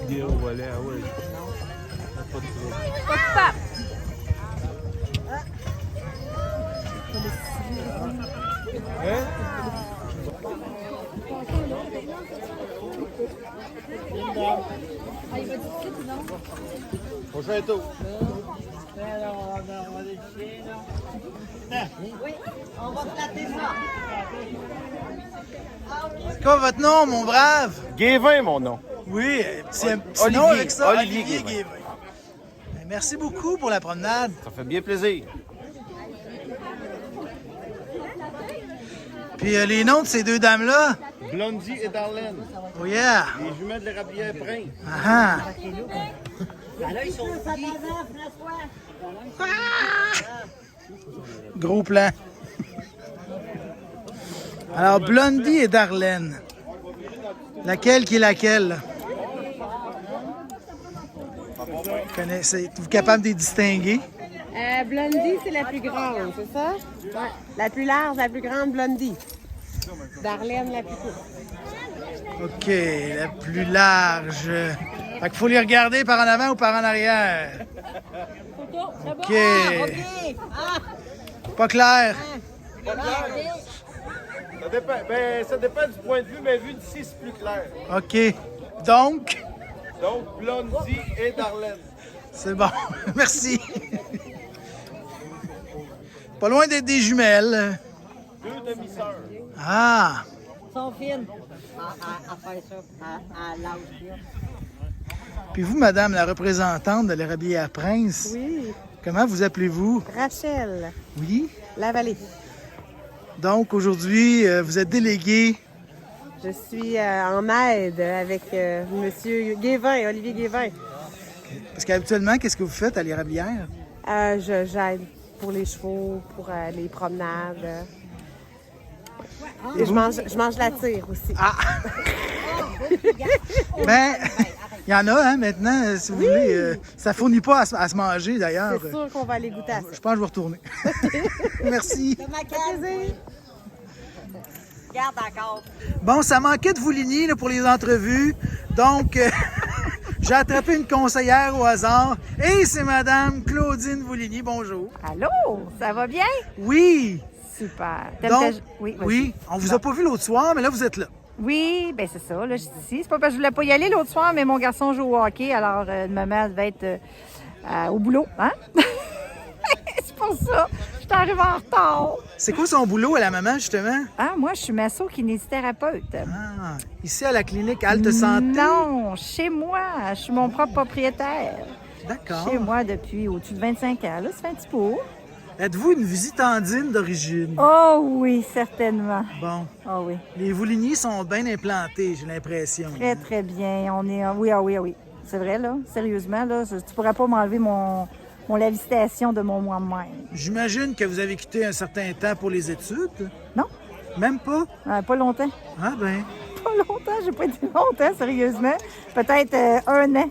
Des hauts volets, ah oui. Pas de trouble. Pas de pape. Hein? Prochain tour. C'est quoi votre nom, mon brave? Guévin, mon nom. Oui, c'est un petit Olivier. nom avec ça. Olivier Guévin. Ben, merci beaucoup pour la promenade. Ça fait bien plaisir. Puis les noms de ces deux dames-là? Blondie et Darlene. Oh yeah! Les jumelles de l'Érablière Prince. Ah ah! Gros plan. Alors, Blondie et Darlene. Laquelle qui est laquelle? Êtes-vous capable de les distinguer? Blondie, c'est la plus grande, c'est ça? Ouais. La plus large, la plus grande, Blondie. Darlene, la plus courte. OK, la plus large. Fait qu'il faut les regarder par en avant ou par en arrière. OK. Pas clair. Ça dépend du point de vue, mais vu d'ici, c'est plus clair. OK. Donc, Blondie et Darlene. c'est bon. Merci. Pas loin d'être des jumelles. Deux demi-sœurs. Ah! Sont fines à faire ça, à l'âge. Puis vous, madame la représentante de l'Érablière Prince, Oui, comment vous appelez-vous? Rachel, Oui. la vallée. Donc, aujourd'hui, vous êtes déléguée. Je suis en aide avec Monsieur Guévin, Olivier Guévin. Parce qu'habituellement, qu'est-ce que vous faites à l'Érablière? J'aide pour les chevaux, pour les promenades. Et je mange la tire aussi. Ah! Ben, il y en a, hein, maintenant, si vous voulez. Ça fournit pas à se manger, d'ailleurs. C'est sûr qu'on va aller goûter à ça. Je pense que je vais retourner. Merci. Garde encore. Bon, ça manquait de Vouligny là, pour les entrevues. Donc, j'ai attrapé une conseillère au hasard. Et c'est madame Claudine Vouligny. Bonjour. Allô, ça va bien? Oui. Super. Donc, Oui, vas-y. oui, on vous a pas vu l'autre soir, mais là, vous êtes là. Oui, ben c'est ça, là, je suis ici. C'est pas parce que je voulais pas y aller l'autre soir, mais mon garçon joue au hockey, alors maman devait être au boulot, hein? C'est pour ça. Je suis arrivée en retard. C'est quoi son boulot à la maman, justement? Ah, moi, je suis masso-kinésithérapeute. Ah, ici à la clinique Halte Santé? Non, chez moi. Je suis mon propre propriétaire. D'accord. Chez moi depuis au-dessus de 25 ans. Là, ça fait un petit peu. Êtes-vous une visitandine d'origine? Oh oui, certainement. Bon. Oh oui. Les Vouligny sont bien implantés, j'ai l'impression. Très, très bien. On est... Oui, ah oui, ah oui. C'est vrai, là. Sérieusement, là. Tu pourrais pas m'enlever mon lévitation de mon moi-même. J'imagine que vous avez quitté un certain temps pour les études. Non? Même pas? Pas longtemps. Ah ben. Pas longtemps. J'ai pas été longtemps, sérieusement. Peut-être 1 an.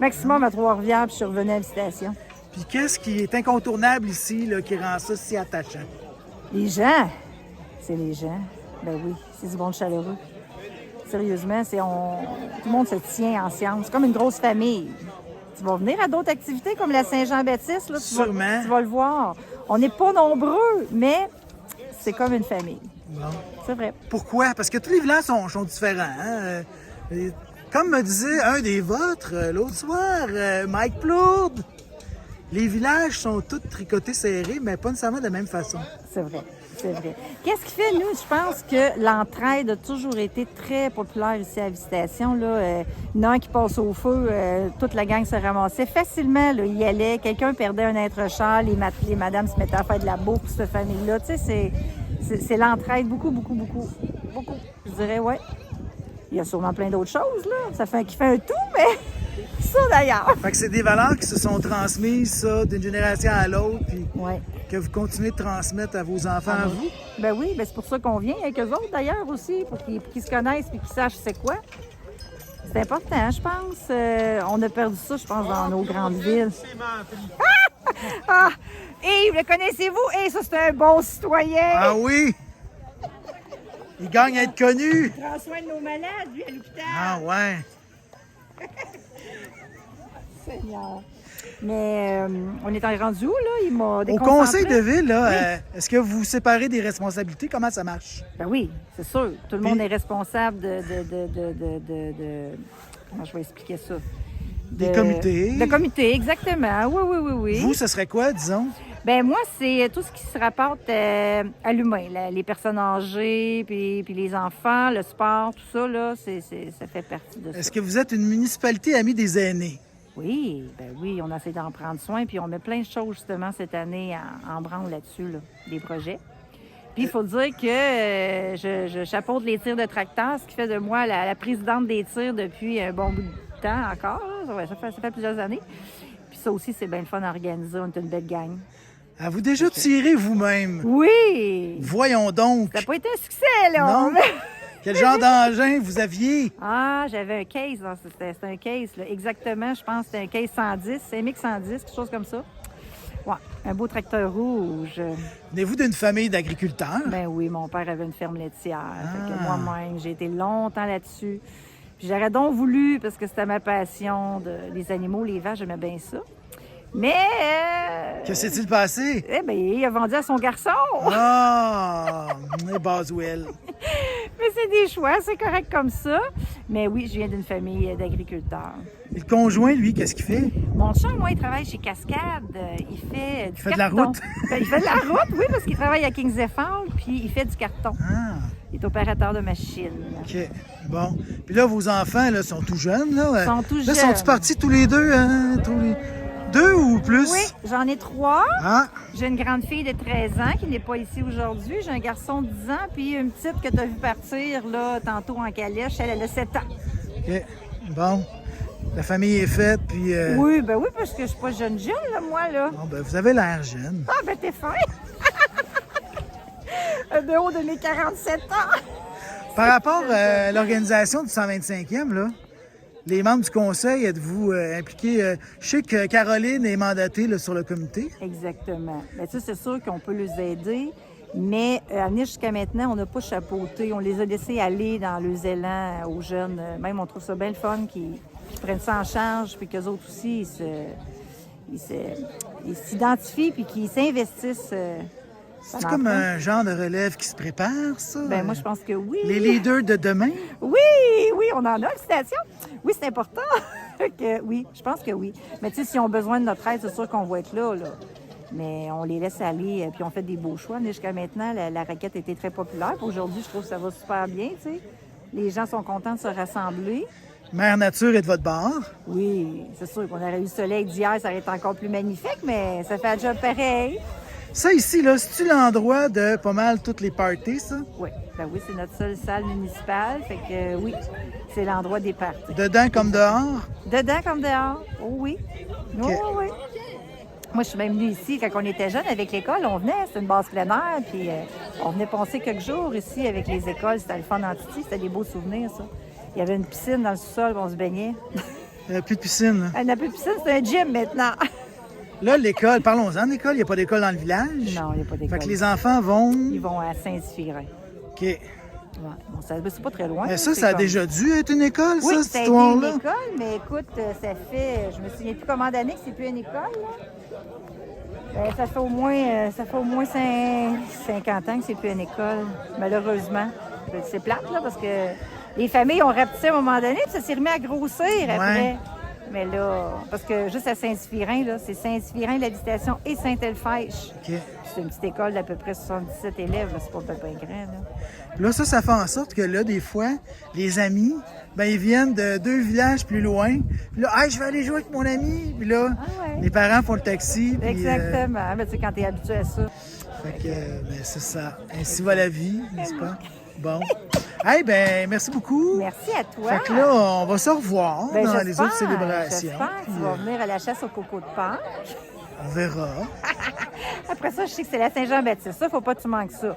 Maximum à Trois-Rivières, puis je suis revenue à la visitation. Puis qu'est-ce qui est incontournable ici, là, qui rend ça si attachant? Les gens. C'est les gens. Ben oui, c'est du bon chaleureux. Sérieusement, tout le monde se tient ensemble. C'est comme une grosse famille. Tu vas venir à d'autres activités comme la Saint-Jean-Baptiste, là, Sûrement. Tu vas le voir. On n'est pas nombreux, mais c'est comme une famille. Bon. C'est vrai. Pourquoi? Parce que tous les villages sont différents. Hein? Comme me disait un des vôtres l'autre soir, Mike Plourde, les villages sont tous tricotés serrés, mais pas nécessairement de la même façon. C'est vrai. C'est vrai. Qu'est-ce qui fait, nous, je pense que l'entraide a toujours été très populaire ici à la Visitation. Là. Il y en a un qui passe au feu, toute la gang se ramassait facilement. Là, il y allait, quelqu'un perdait un être cher, les madames se mettaient à faire de la bouffe pour cette famille-là. Tu sais, c'est l'entraide beaucoup, beaucoup, beaucoup. Beaucoup. Je dirais, ouais. Il y a sûrement plein d'autres choses, là. Ça fait qui fait un tout, mais ça, d'ailleurs. Fait que c'est des valeurs qui se sont transmises, ça, d'une génération à l'autre, puis Ouais. que vous continuez de transmettre à vos enfants, à vous. Ben oui, ben c'est pour ça qu'on vient avec eux autres d'ailleurs aussi, pour qu'ils se connaissent et qu'ils sachent c'est quoi. C'est important, je pense. On a perdu ça, je pense, dans nos grandes villes. Ah! Yves, le connaissez-vous? Ça, c'est un bon citoyen! Ah oui! Il gagne à être connu! Il prend soin de nos malades, lui, à l'hôpital. Ah ouais! Seigneur. Mais on est rendu où, là? Il m'a Au déconcentré. conseil de ville, là, est-ce que vous vous séparez des responsabilités? Comment ça marche? Ben oui, c'est sûr. Tout le monde Puis- est responsable de... Comment je vais expliquer ça? Des comités. De comités, exactement. Oui, oui, oui, oui. Vous, ce serait quoi, disons? Ben moi, c'est tout ce qui se rapporte à l'humain. Les personnes âgées, puis les enfants, le sport, tout ça, là, ça fait partie de ça. Est-ce que vous êtes une municipalité amie des aînés? Oui, ben oui, on essaie d'en prendre soin, puis on met plein de choses, justement, cette année en branle là-dessus, là, des projets. Puis il faut dire que je chapeaute les tirs de tracteur, ce qui fait de moi la présidente des tirs depuis un bon bout de temps encore. Là. Ça fait plusieurs années. Puis ça aussi, c'est bien le fun à organiser. On est une belle gang. Avez-vous déjà tiré vous-même? Oui! Voyons donc. Ça n'a pas été un succès, là! Non? Quel genre d'engin vous aviez? Ah, j'avais un case. C'était un case, là. Exactement. Je pense que c'était un case 110, CMX 110, quelque chose comme ça. Ouais, un beau tracteur rouge. Venez-vous d'une famille d'agriculteurs? Ben oui, mon père avait une ferme laitière. Fait que moi-même, j'ai été longtemps là-dessus. Puis j'aurais donc voulu, parce que c'était ma passion, les animaux, les vaches, j'aimais bien ça. Mais... Que s'est-il passé? Eh bien, il a vendu à son garçon. Ah! Boswell. Mais c'est des choix, c'est correct comme ça. Mais oui, je viens d'une famille d'agriculteurs. Et le conjoint, lui, qu'est-ce qu'il fait? Mon chum, moi, il travaille chez Cascade. Il fait du fait de la carton. route? Il fait de la route, oui, parce qu'il travaille à Kings Fall, puis il fait du carton. Ah, Il est opérateur de machine. OK. Bon. Puis là, vos enfants, là, sont tout jeunes, là? Ils sont tout Là, jeunes. sont-ils partis tous les deux, hein? Deux ou plus? Oui, j'en ai 3. Ah, J'ai une grande fille de 13 ans qui n'est pas ici aujourd'hui. J'ai un garçon de 10 ans, puis une petite que tu as vu partir là, tantôt en calèche. Elle a 7 ans. OK. Bon. La famille est faite, puis... Oui, ben oui, parce que je suis pas jeune, là, moi, là. Bon, ben, vous avez l'air jeune. Ah, ben t'es fin! De haut de mes 47 ans. Par rapport à l'organisation du 125e, là, les membres du conseil, êtes-vous impliqués? Je sais que Caroline est mandatée là, sur le comité. Exactement. Bien, tu sais, c'est sûr qu'on peut les aider, mais à venir jusqu'à maintenant, on n'a pas chapeauté. On les a laissés aller dans les élans aux jeunes. Même, on trouve ça bien le fun qu'ils prennent ça en charge, puis qu'eux autres aussi, ils s'identifient, puis qu'ils s'investissent. C'est comme un genre de relève qui se prépare, ça? Ben moi, je pense que oui. Les leaders de demain? Oui, oui, on en a, félicitations. Oui, c'est important. Oui, je pense que oui. Mais tu sais, s'ils ont besoin de notre aide, c'est sûr qu'on va être là. Mais on les laisse aller, puis on fait des beaux choix. Mais jusqu'à maintenant, la raquette était très populaire. Puis aujourd'hui, je trouve que ça va super bien, tu sais. Les gens sont contents de se rassembler. Mère Nature est de votre bord. Oui, c'est sûr qu'on aurait eu le soleil d'hier, ça aurait été encore plus magnifique, mais ça fait un job pareil. Ça ici, là, c'est-tu l'endroit de pas mal toutes les parties, ça? Oui, ben oui, c'est notre seule salle municipale. Fait que oui, c'est l'endroit des parties. Dedans comme dehors? Dedans comme dehors. Oh oui. Oh, OK. oui. Moi, je suis même venue ici quand on était jeune avec l'école. On venait, c'était une base plein air, puis on venait passer quelques jours ici avec les écoles. C'était le fun en Titi, c'était des beaux souvenirs, ça. Il y avait une piscine dans le sous-sol, on se baignait. Plus de piscine, là. Elle n'a plus de piscine, c'est un gym maintenant. Là, l'école, parlons-en d'école. Il n'y a pas d'école dans le village. Non, il n'y a pas d'école. Fait que les enfants vont... Ils vont à Saint-Siphirin. OK. Ouais. Bon, c'est pas très loin. Mais là, ça, c'est ça a comme- déjà dû être une école, Oui, ça, ça cette a été histoire-là? une école, mais écoute, ça fait... Je me souviens plus combien d'années que c'est plus une école, là. Ça fait au moins 50 ans que c'est plus une école, malheureusement. C'est plate, là, parce que les familles ont rapetissé à un moment donné, puis ça s'est remis à grossir après. Mais là, parce que juste à Saint-Siphirin, là, c'est Saint-Siphirin, la Visitation et Saint-Elfèche. OK. C'est une petite école d'à peu près 77 élèves, là, c'est pas bien grand, là. Là, ça fait en sorte que là, des fois, les amis, ben ils viennent de 2 villages plus loin. Puis là, hey, je vais aller jouer avec mon ami. Puis là, ouais. les parents font le taxi. Puis, Exactement. Ben, tu sais, quand t'es habitué à ça. fait que, ben, c'est ça. Ainsi va la vie, n'est-ce pas? Bon. Hey, ben, merci beaucoup. Merci à toi. Fait que là, on va se revoir Ben, dans les j'espère, autres célébrations. J'espère que Puis, tu vas venir à la chasse au coco de Pâques. on verra. Après ça, je sais que c'est la Saint-Jean-Baptiste. Ça, faut pas que tu manques ça.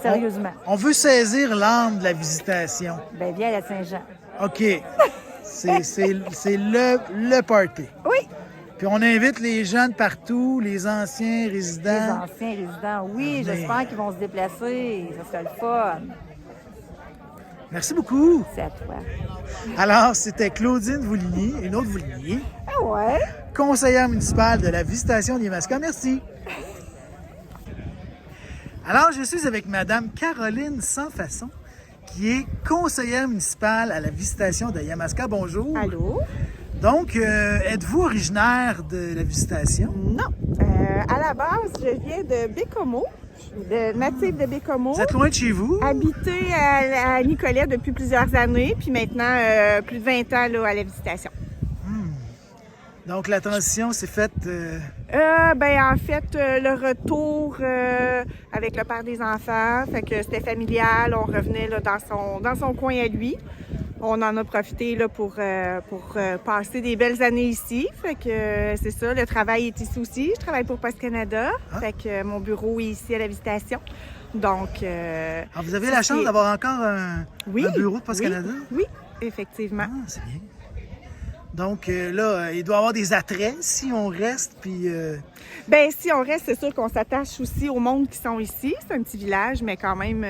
Sérieusement. On veut saisir l'âme de la visitation. Ben, viens à la Saint-Jean. OK. C'est le party. Oui! Puis on invite les gens de partout, les anciens Les résidents. anciens résidents, oui. Mais- J'espère qu'ils vont se déplacer. Ça serait le fun. Merci beaucoup. C'est à toi. Alors, c'était Claudine Vouligny, une autre Vouligny, Ah ouais? conseillère municipale de la Visitation de Yamaska. Merci. Alors, je suis avec Madame Caroline Sansfaçon, qui est conseillère municipale à la Visitation de Yamaska. Bonjour. Allô? Donc, êtes-vous originaire de la Visitation? Non. À la base, je viens de Bécomo, native de Bécomo. Vous êtes loin de chez vous? Habité à Nicolet depuis plusieurs années, puis maintenant plus de 20 ans là, à la Visitation. Donc, la transition s'est faite... En fait, le retour avec le père des enfants, fait que c'était familial, on revenait là, dans son coin à lui. On en a profité là, pour passer des belles années ici. Fait que c'est ça, le travail est ici aussi. Je travaille pour Poste Canada. Fait que mon bureau est ici à la Visitation. Donc... Alors, vous avez la chance d'avoir encore un bureau de Poste Canada? Oui, effectivement. Ah, c'est bien. Donc là, il doit y avoir des attraits si on reste, puis... Si on reste, c'est sûr qu'on s'attache aussi au monde qui sont ici. C'est un petit village, mais quand même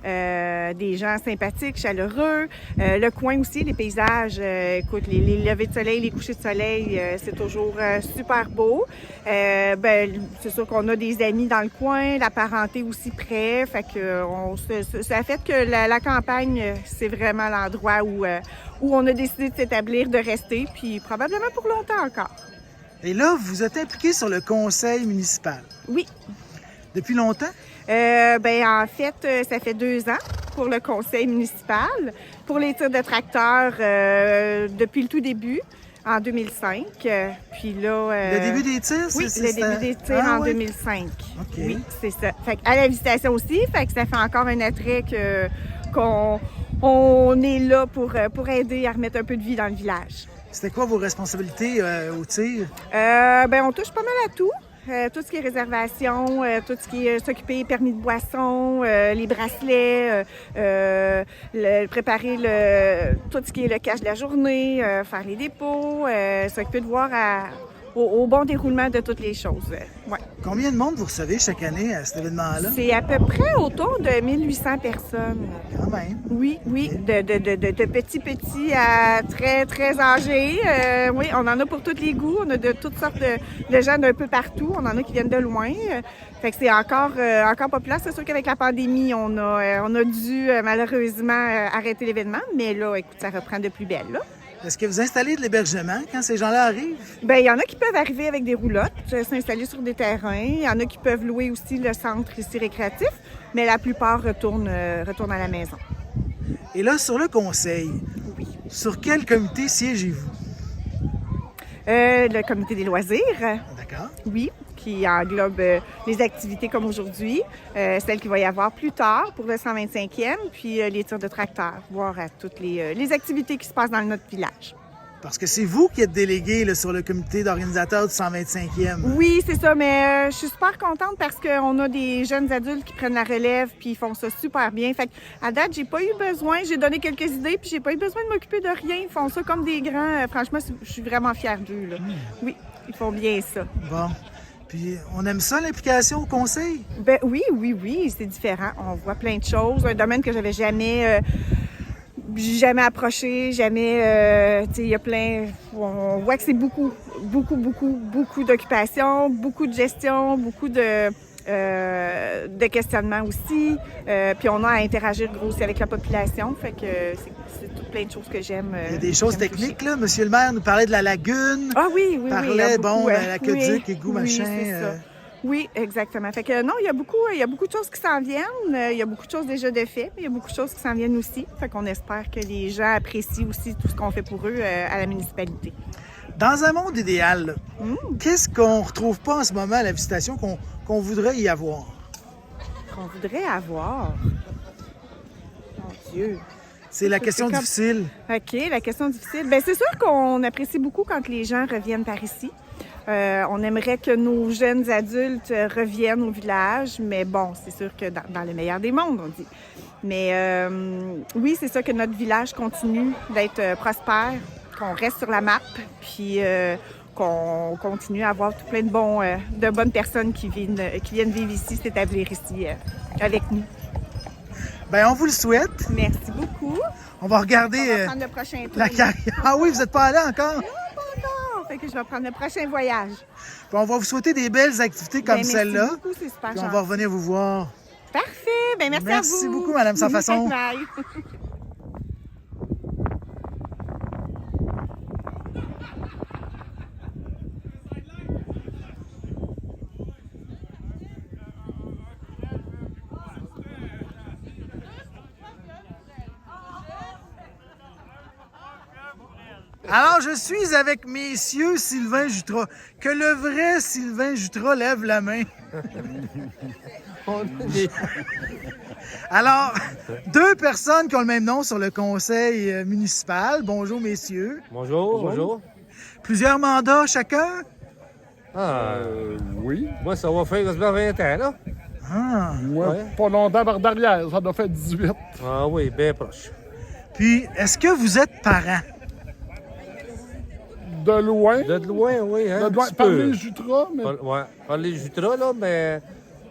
des gens sympathiques, chaleureux. Le coin aussi, les paysages, écoute, les levées de soleil, les couchers de soleil, c'est toujours super beau. C'est sûr qu'on a des amis dans le coin, la parenté aussi près. Fait que ça fait que la campagne, c'est vraiment l'endroit où on a décidé de s'établir, de rester, puis probablement pour longtemps encore. Et là, vous êtes impliqué sur le conseil municipal. Oui. Depuis longtemps? En fait, ça fait 2 ans pour le conseil municipal. Pour les tirs de tracteurs, depuis le tout début, en 2005. Puis là... le début des tirs? Oui, le début des tirs en 2005. OK. Oui, c'est ça. Fait à la Visitation aussi, fait que ça fait encore un attrait qu'on est là pour aider à remettre un peu de vie dans le village. C'était quoi vos responsabilités au tir? On touche pas mal à tout. Tout ce qui est réservation, tout ce qui est s'occuper permis de boisson, les bracelets, préparer tout ce qui est le cash de la journée, faire les dépôts, s'occuper de voir au bon déroulement de toutes les choses. Ouais. Combien de monde vous recevez chaque année à cet événement-là? C'est à peu près autour de 1800 personnes. Quand même. Oui, de petits à très, très âgés. Oui, on en a pour tous les goûts. On a de toutes sortes de gens d'un peu partout. On en a qui viennent de loin. Fait que c'est encore populaire. C'est sûr qu'avec la pandémie, on a dû malheureusement arrêter l'événement. Mais là, écoute, ça reprend de plus belle, là. Est-ce que vous installez de l'hébergement quand ces gens-là arrivent? Il y en a qui peuvent arriver avec des roulottes, s'installer sur des terrains. Il y en a qui peuvent louer aussi le centre ici récréatif, mais la plupart retournent à la maison. Et là, sur le conseil, Oui. sur quel comité siégez-vous? Le comité des loisirs, D'accord. oui, qui englobe les activités comme aujourd'hui, celles qu'il va y avoir plus tard pour le 125e, puis les tirs de tracteurs, voire à toutes les activités qui se passent dans notre village. Parce que c'est vous qui êtes délégué là, sur le comité d'organisateur du 125e. Oui, c'est ça, mais je suis super contente parce qu'on a des jeunes adultes qui prennent la relève puis ils font ça super bien. Fait à date, j'ai pas eu besoin, j'ai donné quelques idées puis j'ai pas eu besoin de m'occuper de rien. Ils font ça comme des grands. Franchement, je suis vraiment fière d'eux, là. Oui, ils font bien ça. Bon. Puis, on aime ça, l'implication au conseil? Oui, c'est différent. On voit plein de choses. Un domaine que j'avais jamais approché, jamais, tu sais, il y a plein, on voit que c'est beaucoup d'occupations, beaucoup de gestion, beaucoup de questionnements aussi, puis on a à interagir gros aussi avec la population, fait que c'est tout plein de choses que j'aime. Il y a des choses techniques, là. Monsieur le maire nous parlait de la lagune. Ah oui. Parlait, beaucoup, l'aqueduc, égout, machin. C'est ça. Oui, exactement. Fait que non, il y a beaucoup de choses qui s'en viennent. Il y a beaucoup de choses déjà de fait, mais il y a beaucoup de choses qui s'en viennent aussi. Fait qu'on espère que les gens apprécient aussi tout ce qu'on fait pour eux à la municipalité. Dans un monde idéal, là, qu'est-ce qu'on retrouve pas en ce moment à la Visitation qu'on voudrait y avoir? Qu'on voudrait avoir? Mon Dieu! C'est la question difficile. OK, la question difficile. C'est sûr qu'on apprécie beaucoup quand les gens reviennent par ici. On aimerait que nos jeunes adultes reviennent au village, mais bon, c'est sûr que dans le meilleur des mondes, on dit. Mais oui, c'est sûr que notre village continue d'être prospère, qu'on reste sur la map, puis qu'on continue à avoir tout plein de bonnes personnes qui viennent vivre ici, s'établir ici avec nous. Ben, on vous le souhaite. Merci beaucoup. On va regarder On va prendre le prochain tour. la carrière. Ah oui, vous n'êtes pas allé encore? Non, pas encore. Fait que je vais prendre le prochain voyage. Bon, on va vous souhaiter des belles activités comme Ben, celle-là. Merci beaucoup, c'est super Puis on gentil. va revenir vous voir. Parfait. Ben, merci à vous. Merci beaucoup, Madame Sans Façon. Bye. Alors, je suis avec messieurs Sylvain Jutras. Que le vrai Sylvain Jutras lève la main. Alors, deux personnes qui ont le même nom sur le conseil municipal. Bonjour, messieurs. Bonjour, bonjour. Plusieurs mandats chacun? Oui. Moi, ça va faire quasiment 20 ans, là. Ah. Moi, Ouais. pas longtemps par derrière. Ça doit faire 18. Ah oui, bien proche. Puis, est-ce que vous êtes parents? De loin. De loin, oui, hein, De un loin. petit Par peu. les Jutras, mais. Ouais, par les jutras, là, mais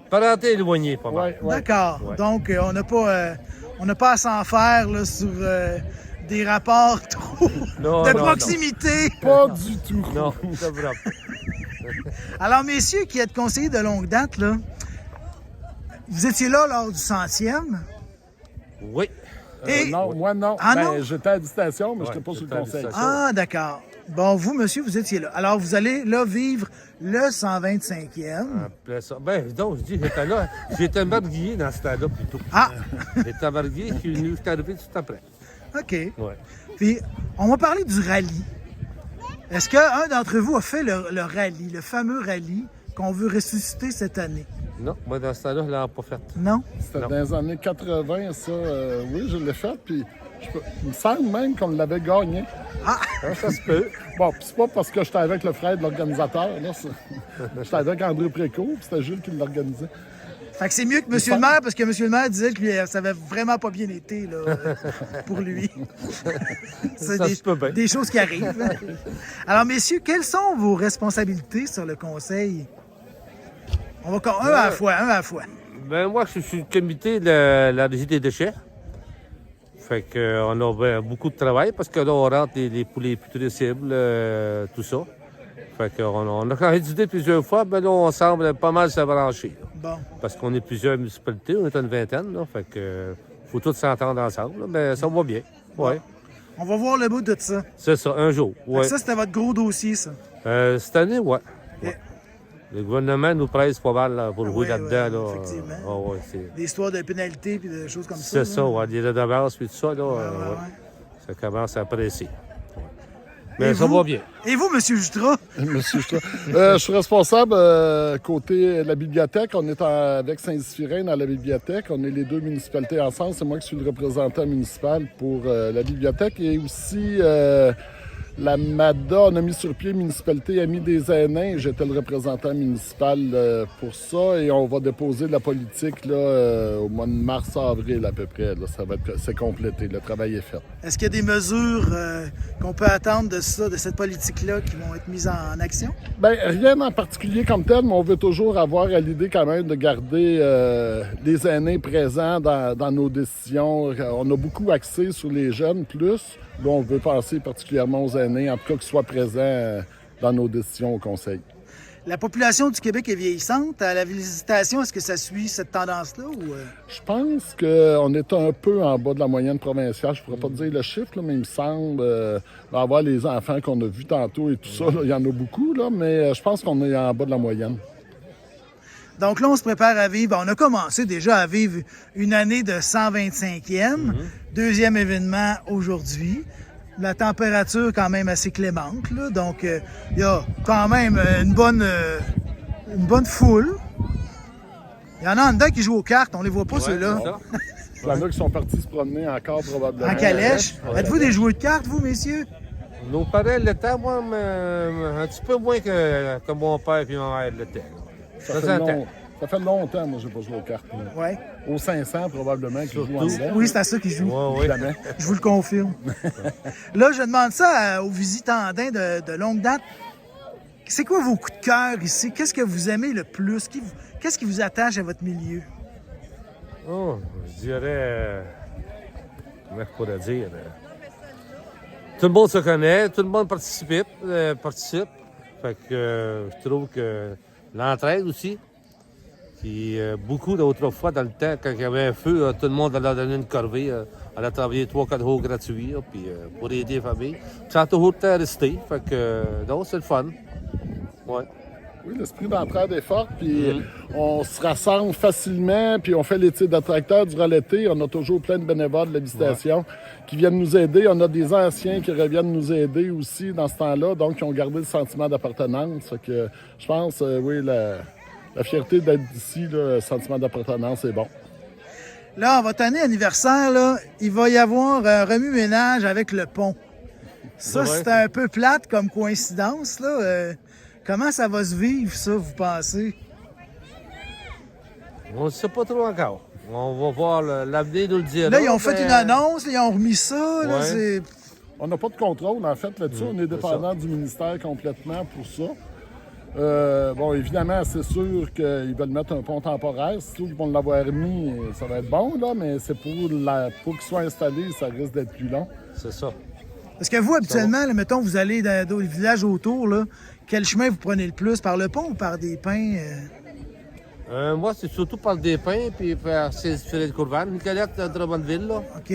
parenté éloigné, pas mal. Ouais, ouais. D'accord. Ouais. Donc, on n'a pas à s'en faire là, sur des rapports trop Non, de non, proximité. Pas du tout. Non, ça va. Alors, messieurs qui êtes conseillers de longue date, là, vous étiez là lors du 100e. Oui. Et... Non, moi non. Ah, Ben, non? j'étais à distation, mais Ouais, j'étais pas sur j'étais le à conseil. distation. Ah, d'accord. Bon, vous, monsieur, vous étiez là. Alors, vous allez là vivre le 125e. Après ça. Ben, donc, je dis, j'étais là. J'étais marguillé dans ce temps-là, plutôt. Ah, J'étais marguillé, je suis arrivé tout après. OK. Ouais. Puis, on va parler du rallye. Est-ce qu'un d'entre vous a fait le rallye, le fameux rallye qu'on veut ressusciter cette année? Non, moi, dans ce temps-là, je ne l'ai pas fait. Non? C'était Non. dans les années 80, ça. Oui, je l'ai fait. Puis, il me semble même qu'on l'avait gagné. Ah, ça se peut. Bon, puis c'est pas parce que j'étais avec le frère de l'organisateur. Là, j'étais avec André Précourt, puis c'était Jules qui l'organisait. Fait que c'est mieux que monsieur le maire, parce que monsieur le maire disait que lui, ça avait vraiment pas bien été là, pour lui. C'est Ça se peut bien. des choses qui arrivent. Alors, messieurs, quelles sont vos responsabilités sur le conseil? On va un à la fois. Ben, moi, je suis le comité de la régie des déchets. Fait qu'on a beaucoup de travail parce que là, on rentre les poulets putrescibles, tout ça. Fait qu'on a candidaté plusieurs fois, mais là, on semble pas mal se brancher. Là. Bon. Parce qu'on est plusieurs municipalités, on est une vingtaine, là. Fait que faut tous s'entendre ensemble, là, mais ça va bien. Ouais. On va voir le bout de ça. C'est ça, un jour. Fait que Ouais. ça, c'était votre gros dossier, ça. Cette année, ouais. Et- Le gouvernement nous presse pas mal là, pour Ah jouer ouais, là-dedans. ouais, là. effectivement. Ah ouais, c'est Des histoires de pénalités puis de choses comme ça. c'est là. ça, ouais, des redevances puis tout ça, là. Ouais, ouais. ouais. Ça commence à presser. Ouais. Et Mais ça vous? va bien. Et vous, monsieur Jutras? Monsieur Jutras. Je suis responsable côté la bibliothèque. On est avec Saint-Zéphirin dans la bibliothèque. On est les deux municipalités ensemble. C'est moi qui suis le représentant municipal pour la bibliothèque. Et aussi la MADA, on a mis sur pied municipalité Amis des aînés. J'étais le représentant municipal pour ça. Et on va déposer la politique là, au mois de mars-avril à peu près. Là. C'est complété. Le travail est fait. Est-ce qu'il y a des mesures qu'on peut attendre de ça, de cette politique-là, qui vont être mises en action? Bien, rien en particulier comme tel, mais on veut toujours avoir à l'idée quand même de garder les aînés présents dans nos décisions. On a beaucoup axé sur les jeunes plus. Là, on veut penser particulièrement aux aînés, en tout cas qu'ils soient présents dans nos décisions au Conseil. La population du Québec est vieillissante. À la visitation, est-ce que ça suit cette tendance-là? Ou Je pense qu'on est un peu en bas de la moyenne provinciale. Je ne pourrais pas te dire le chiffre, là, mais il me semble, avoir les enfants qu'on a vus tantôt et tout ça, là, il y en a beaucoup, là, mais je pense qu'on est en bas de la moyenne. Donc là, on se prépare à vivre. On a commencé déjà à vivre une année de 125e. Deuxième événement aujourd'hui. La température quand même assez clémente. Là. Donc, il y a quand même une bonne foule. Il y en a en dedans qui jouent aux cartes. On les voit pas, ceux-là. c'est ça. Il y en a qui sont partis se promener encore probablement. En calèche. Ouais. Êtes-vous des joueurs de cartes, vous, messieurs? Nos parents l'étaient, moi, mais un petit peu moins que mon père et ma mère l'étaient. Ça fait longtemps, moi, j'ai pas joué aux cartes. Oui. Au 500, probablement, qu'ils jouent en Surtout. dedans. Oui, c'est à ça qu'ils jouent. Ouais, ouais. Jamais. Je vous le confirme. Là, je demande ça aux visitandins de longue date. C'est quoi vos coups de cœur ici? Qu'est-ce que vous aimez le plus? Qu'est-ce qui vous attache à votre milieu? Oh, je dirais. Comment je pourrais dire? Tout le monde se connaît, tout le monde participe. Fait que je trouve que l'entraide aussi. Puis beaucoup d'autres fois, dans le temps, quand il y avait un feu, tout le monde allait donner une corvée. On a travaillé 3-4 jours gratuits puis, pour aider les familles. Ça a toujours été resté. Fait que non, c'est le fun. Ouais. Oui, l'esprit d'entraide est fort, puis on se rassemble facilement, puis on fait les tirs d'attracteurs durant l'été. On a toujours plein de bénévoles de la visitation qui viennent nous aider. On a des anciens qui reviennent nous aider aussi dans ce temps-là, donc qui ont gardé le sentiment d'appartenance. Fait que je pense, oui, la fierté d'être ici, là, le sentiment d'appartenance, c'est bon. Là, en votre année anniversaire, là, il va y avoir un remue-ménage avec le pont. Ça, Ouais. c'est un peu plate comme coïncidence, là. Comment ça va se vivre, ça, vous pensez? On ne sait pas trop encore. On va voir l'avenir nous le dira. Là, ils ont fait mais- une annonce, là, ils ont remis ça. Là, Ouais. c'est... On n'a pas de contrôle, en fait, là-dessus. On est dépendant du ministère complètement pour ça. Bon, évidemment, c'est sûr qu'ils veulent mettre un pont temporaire. C'est sûr qu'ils vont l'avoir mis, ça va être bon, là, mais c'est pour qu'il soit installé, ça risque d'être plus long. C'est ça. Parce que vous, habituellement, là, mettons, vous allez dans les villages autour, là, quel chemin vous prenez le plus? Par le pont ou par des pins? Moi, c'est surtout par des pins, puis faire Saint-Frédéric-Courvan, Nicolette, Drummondville, là. OK.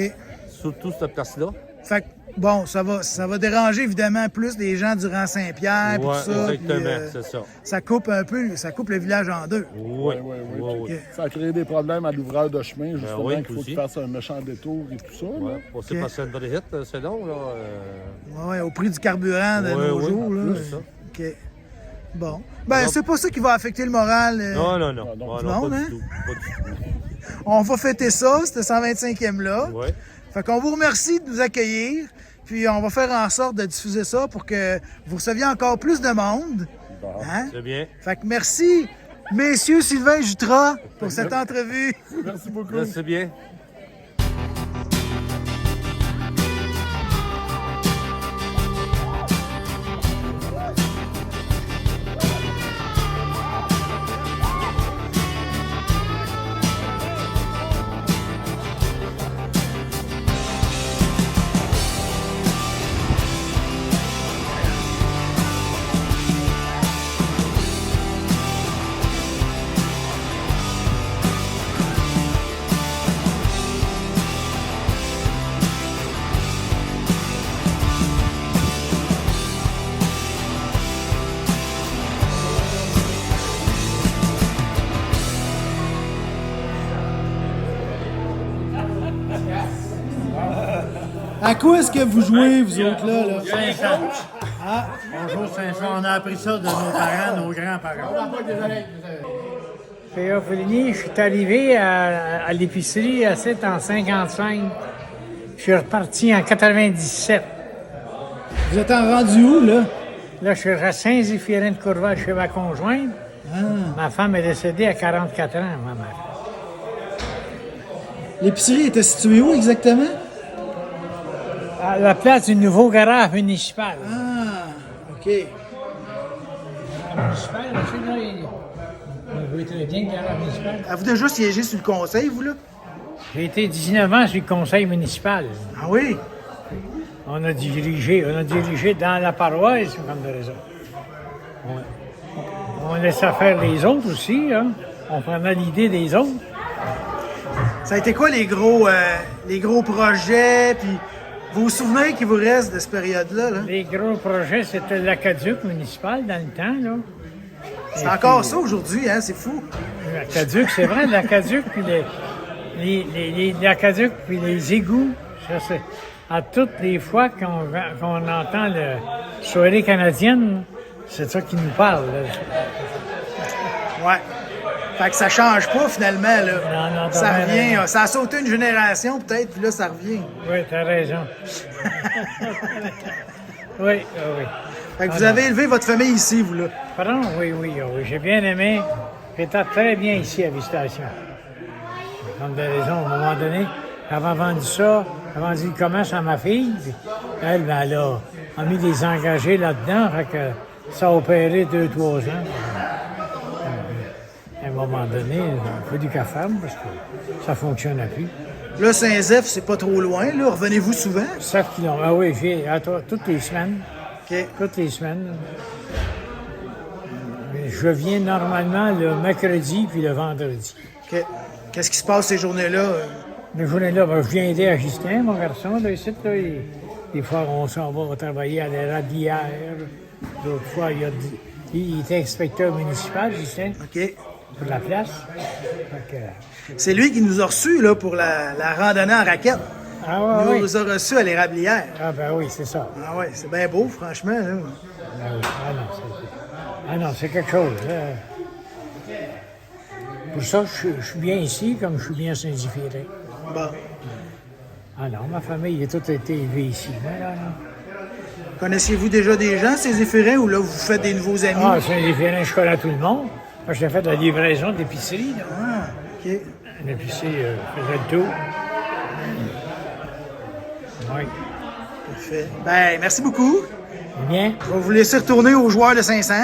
Surtout cette place-là. Fait que, bon, ça va déranger évidemment plus les gens du rang Saint-Pierre, puis Ouais, tout ça. exactement, puis, c'est ça. ça coupe un peu, ça coupe le village en deux. Oui, Oui. OK. Ça a créé des problèmes à l'ouvreur de chemin, justement, oui, qu'il faut aussi. qu'il fasse un méchant détour et tout ça. là. Ouais. Pour se passer une vraie hit, c'est long, là. Ouais, au prix du carburant de Ouais, nos ouais, jours. en Là. plus, ça. OK. Bon. Ben, Non. c'est pas ça qui va affecter le moral. Non. non. Non, pas hein? du tout. Pas du On va fêter ça, ce 125e-là. tout. Ouais. Fait qu'on vous remercie de nous accueillir. Puis on va faire en sorte de diffuser ça pour que vous receviez encore plus de monde. Hein? C'est bien. Fait que merci, messieurs Sylvain Jutras, pour cette entrevue. Merci beaucoup. Là, c'est bien. À quoi est-ce que vous jouez, vous autres, là? Bonjour Saint-Jean, on a appris ça de nos parents, nos grands-parents. P.A. Foligny, je suis arrivé à l'épicerie à 7 en 55. Je suis reparti en 97. Vous êtes rendu où, là? Là, je suis à Saint-Zéphirin-de-Courval chez ma conjointe. Ma femme est décédée à 44 ans, ma mère. L'épicerie était située où, exactement? À la place du nouveau garage municipal. Ah, OK. Le municipal, là, c'est là, on voit très bien le garage municipal. Avez-vous déjà siégé sur le conseil, vous, là? J'ai été 19 ans sur le conseil municipal. Ah oui? On a dirigé dans la paroisse, comme de raison. On laissait faire les autres aussi, hein. On prenait l'idée des autres. Ça a été quoi les gros projets, puis vos souvenirs qui vous restent de cette période-là, là? Les gros projets, c'était l'aqueduc municipal dans le temps, là. C'est encore ça aujourd'hui, hein? C'est fou. L'aqueduc, c'est vrai, l'aqueduc, puis l'aqueduc, puis les égouts. Ça, c'est à toutes les fois qu'on entend la soirée canadienne, c'est ça qui nous parle, là. Ouais. Fait que ça change pas, finalement, là. Non, ça non, revient. non. Ça a sauté une génération, peut-être, puis là, ça revient. Oui, t'as raison. Oui, oui. Fait que vous avez élevé votre famille ici, vous, là. Pardon? Oui, j'ai bien aimé. J'étais très bien ici à Visitation. Comme de raison, à un moment donné, j'avais vendu ça, j'avais vendu le commerce à ma fille. Puis elle, ben, elle a mis des engagés là-dedans, fait que ça a opéré 2-3 ans. Elle un moment donné, il faut du ferme parce que ça ne fonctionne plus. Là, Saint-Zeph, c'est pas trop loin, là. Revenez-vous souvent? 7 kilomètres. Ah oui, je viens toutes les semaines. OK. Toutes les semaines. Je viens normalement le mercredi puis le vendredi. OK. Qu'est-ce qui se passe ces journées-là? Les journées-là, je viens aider à Justin, mon garçon, là, ici. Là, des fois, on s'en va travailler à l'érablière. D'autres fois, il était inspecteur municipal, Justin, OK. pour la place. C'est lui qui nous a reçus là, pour la randonnée en raquette. Ah Il ouais, oui. nous a reçus à l'érablière. Ah ben oui, c'est ça. Ah ouais, c'est bien beau, franchement. Là. Ah, oui. Ah non, c'est quelque chose. Là. Pour ça, je suis bien ici, comme je suis bien à Saint-Zéphirin. Bon. Ah non, ma famille a toute été élevée ici. Là. Connaissiez-vous déjà des gens, ces Zéphirin, ou là, vous faites des nouveaux amis? Ah, Saint-Zéphirin, je connais tout le monde. Moi, j'ai fait la livraison d'épicerie. Là. Ah, OK. L'épicerie faisait le tour. Oui. Parfait. Ben, merci beaucoup. Bien. Je vais vous laisser retourner aux joueurs de 500.